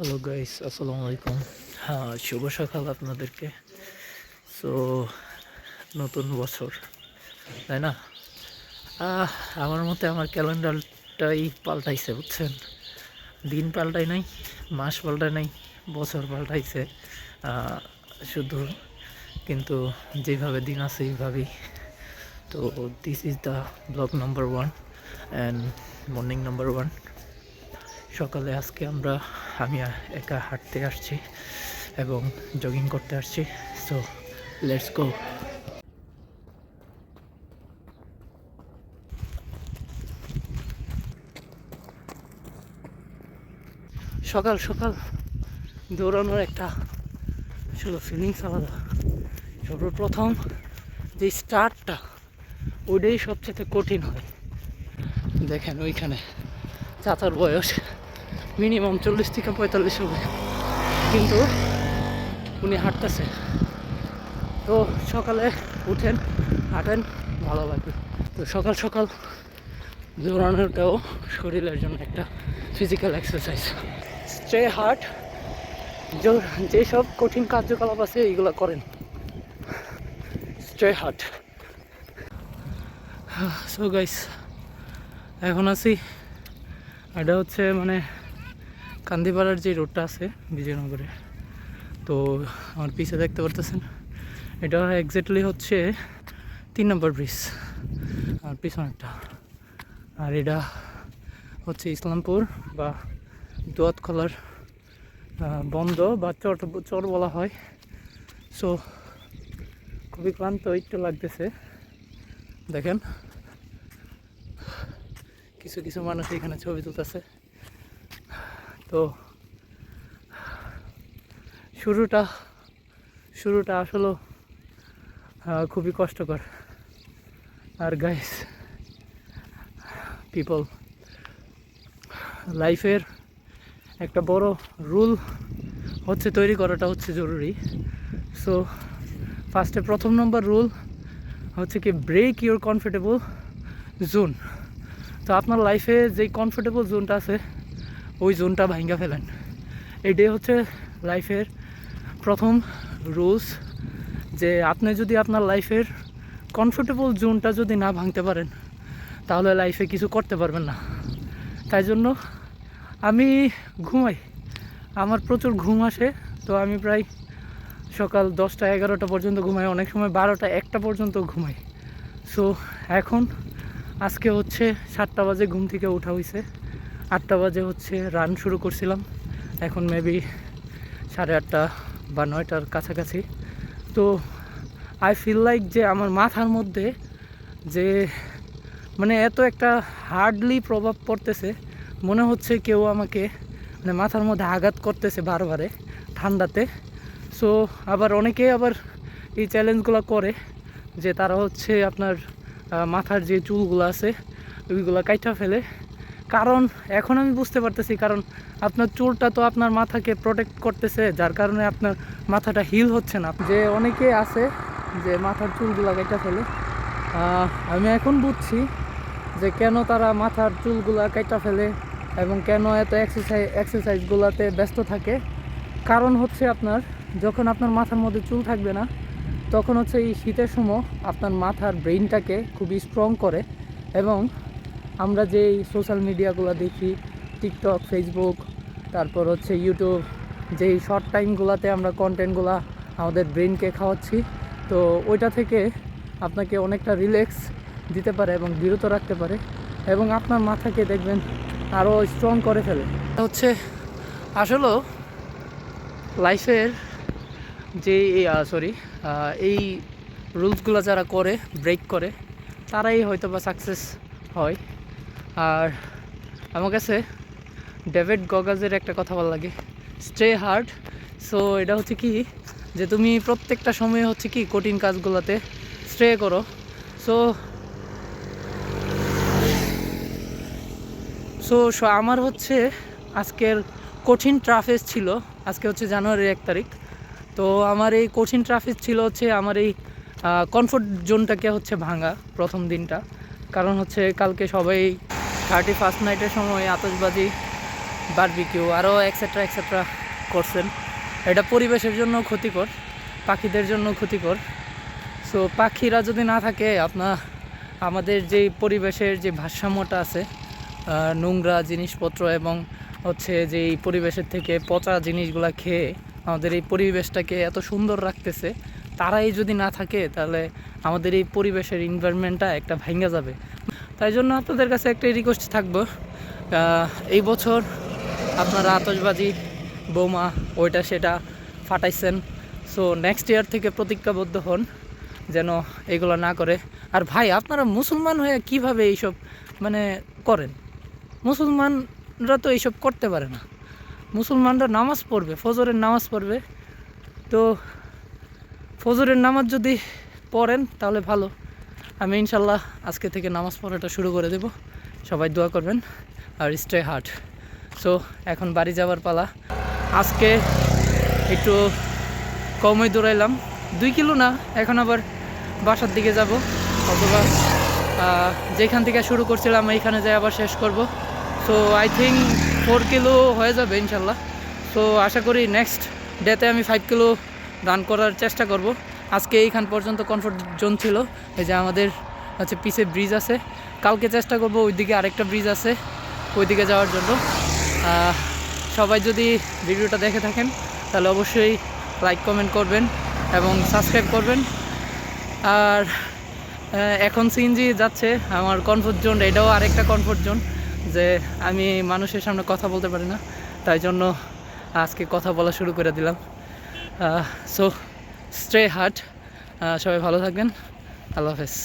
Hello guys, আসসালামু আলাইকুম। হ্যাঁ, শুভ সকাল আপনাদেরকে। সো নতুন বছর, তাই না? আহ আমার মতে আমার ক্যালেন্ডারটাই পাল্টাইছে, বুঝছেন? দিন পাল্টাই নাই, মাস পাল্টাই নাই, বছর পাল্টাইছে শুধু, কিন্তু যেভাবে দিন আছে এইভাবেই। তো this is the blog number 1 and morning number 1। সকালে আজকে আমি একা হাঁটতে আসছি এবং জগিং করতে আসছি। So let's go. সকাল সকাল দৌড়ানোর একটা আসলে ফিলিংস আলাদা। সর্বপ্রথম যে স্টার্টটা, ওইটাই সবচেয়ে কঠিন হয়। দেখেন ওইখানে চাচার বয়স মিনিমাম 40 থেকে 45 হবে, কিন্তু উনি হাঁটতেছে। তো সকালে উঠেন, হাঁটেন, ভালো লাগবে। তো সকাল সকাল দৌড়ানোটাও শরীরের জন্য একটা ফিজিক্যাল এক্সারসাইজ। স্টে হার্ট, যেসব কঠিন কার্যকলাপ আছে এইগুলো করেন। Stay heart. সো গাইস, এখন আছি, এটা হচ্ছে মানে কান্দিপাড়ার যে রোডটা আছে বিজয়নগরে। তো আমার পিছে দেখতে পারতেছেন, এটা এক্স্যাক্টলি হচ্ছে 3 নম্বর ব্রিজ, আর পিছনেরটা। আর এটা হচ্ছে ইসলামপুর বা দোয়াতখলার বন্ধ বা চর বলা হয়। সো খুবই ক্লান্ত একটু লাগতেছে। দেখেন কিছু কিছু মানুষ এখানে ছবি তুলতেছে। তো শুরুটা আসলে খুবই কষ্টকর। আর গাইস, পিপল, লাইফের একটা বড় রুল হচ্ছে তৈরি করাটা হচ্ছে জরুরি। সো ফার্স্টে প্রথম নম্বর রুল হচ্ছে কি, ব্রেক ইউর কমফোর্টেবল জোন। তো আপনার লাইফে যেই কমফোর্টেবল জোনটা আছে ওই জোনটা ভাঙ্গা ফেলেন। এটাই হচ্ছে লাইফের প্রথম রুলস, যে আপনি যদি আপনার লাইফের কমফোর্টেবল জোনটা যদি না ভাঙতে পারেন তাহলে লাইফে কিছু করতে পারবেন না। তাই জন্য আমি ঘুমাই, আমার প্রচুর ঘুম আসে। তো আমি প্রায় সকাল 10টা-11টা পর্যন্ত ঘুমাই, অনেক সময় 12টা-1টা পর্যন্ত ঘুমাই। সো এখন আজকে হচ্ছে 7টা বাজে ঘুম থেকে ওঠা হয়েছে, 8টা বাজে হচ্ছে রান শুরু করছিলাম, এখন মেবি 8:30 বা 9টার কাছাকাছি। তো আই ফিল লাইক যে আমার মাথার মধ্যে যে মানে এত একটা হার্ডলি প্রভাব পড়তেছে, মনে হচ্ছে কেউ আমাকে মানে মাথার মধ্যে আঘাত করতেছে বারবারে ঠান্ডাতে। সো আবার অনেকে আবার এই চ্যালেঞ্জগুলো করে যে তারা হচ্ছে আপনার মাথার যে চুলগুলো আছে ওইগুলো কাইটা ফেলে। কারণ এখন আমি বুঝতে পারতেছি, কারণ আপনার চুলটা তো আপনার মাথাকে প্রোটেক্ট করতেছে, যার কারণে আপনার মাথাটা হিল হচ্ছে না। যে অনেকে আছে যে মাথার চুলগুলো কাইটা ফেলে, আমি এখন বুঝছি যে কেন তারা মাথার চুলগুলা কাইটা ফেলে এবং কেন এত এক্সারসাইজগুলোতে ব্যস্ত থাকে। কারণ হচ্ছে আপনার যখন আপনার মাথার মধ্যে চুল থাকবে না, তখন হচ্ছে এই শীতের সময় আপনার মাথার ব্রেইনটাকে খুবই স্ট্রং করে। এবং আমরা যেই সোশ্যাল মিডিয়াগুলো দেখি, টিকটক, ফেসবুক, তারপর হচ্ছে ইউটিউব, যেই শর্ট টাইমগুলোতে আমরা কন্টেন্টগুলো আমাদের ব্রেইনকে খাওয়াচ্ছি, তো ওইটা থেকে আপনাকে অনেকটা রিল্যাক্স দিতে পারে এবং বিরত রাখতে পারে এবং আপনার মাথাকে দেখবেন আরও স্ট্রং করে ফেলে। হচ্ছে আসলে লাইফের যে এই রুলসগুলো যারা করে, ব্রেক করে, তারাই হয়তো বা সাকসেস হয়। আর আমার কাছে ডেভিড গগাজের একটা কথা ভালো লাগে, স্টে হার্ড। সো এটা হচ্ছে কি, যে তুমি প্রত্যেকটা সময়ে হচ্ছে কি কঠিন কাজগুলোতে স্টে করো। সো সো আমার হচ্ছে আজকের কঠিন ট্রাফিক ছিল, আজকে হচ্ছে জানুয়ারির 1 তারিখ। তো আমার এই কঠিন ট্রাফিক ছিল হচ্ছে আমার এই কমফোর্ট জোনটাকে হচ্ছে ভাঙা প্রথম দিনটা। কারণ হচ্ছে কালকে সবাই 31st নাইটের সময় আতশবাজি বারবিকিউ আরও এক্সেট্রা এক্সেট্রা করছেন। এটা পরিবেশের জন্য ক্ষতিকর, পাখিদের জন্য ক্ষতিকর। সো পাখিরা যদি না থাকে আমাদের যেই পরিবেশের যে ভারসাম্যটা আছে, নোংরা জিনিসপত্র এবং হচ্ছে যে এই পরিবেশের থেকে পচা জিনিসগুলা খেয়ে আমাদের এই পরিবেশটাকে এত সুন্দর রাখতেছে, তারাই যদি না থাকে তাহলে আমাদের এই পরিবেশের এনভায়রনমেন্টটা একটা ভাঙা যাবে। তাই জন্য আপনাদের কাছে একটা রিকোয়েস্ট থাকবো, এই বছর আপনারা আতশবাজি বোমা ওইটা সেটা ফাটাইছেন, সো নেক্সট ইয়ার থেকে প্রতিজ্ঞাবদ্ধ হন যেন এগুলো না করে। আর ভাই আপনারা মুসলমান হয়ে কিভাবে এইসব মানে করেন? মুসলমানরা তো এইসব করতে পারে না। মুসলমানরা নামাজ পড়বে, ফজরের নামাজ পড়বে, তো ফজরের নামাজ যদি পড়েন তাহলে ভালো। আমি ইনশাল্লাহ আজকে থেকে নামাজ পড়াটা শুরু করে দেব। সবাই দোয়া করবেন আর স্টে হার্ড। সো এখন বাড়ি যাওয়ার পালা। আজকে একটু কমই দৌড়াইলাম, 2 কিলো না, এখন আবার বাসার দিকে যাব, অথবা যেখান থেকে শুরু করছিলাম এইখানে যাই আবার শেষ করব। সো আই থিঙ্ক 4 কিলো হয়ে যাবে ইনশাল্লাহ। সো আশা করি নেক্সট ডেতে আমি 5 কিলো রান করার চেষ্টা করব। আজকে এইখান পর্যন্ত কমফোর্ট জোন ছিল, এই যে আমাদের হচ্ছে পিছে ব্রিজ আছে, কালকে চেষ্টা করব ওইদিকে আরেকটা ব্রিজ আছে ওইদিকে যাওয়ার জন্য। সবাই যদি ভিডিওটা দেখে থাকেন তাহলে অবশ্যই লাইক কমেন্ট করবেন এবং সাবস্ক্রাইব করবেন। আর এখন সিএনজি যাচ্ছে আমার কমফোর্ট জোন, এটাও আরেকটা কমফোর্ট জোন, যে আমি মানুষের সামনে কথা বলতে পারি না, তাই জন্য আজকে কথা বলা শুরু করে দিলাম। সো স্টে হার্ড, সবাই ভালো থাকবেন, আল্লাহ হাফেজ।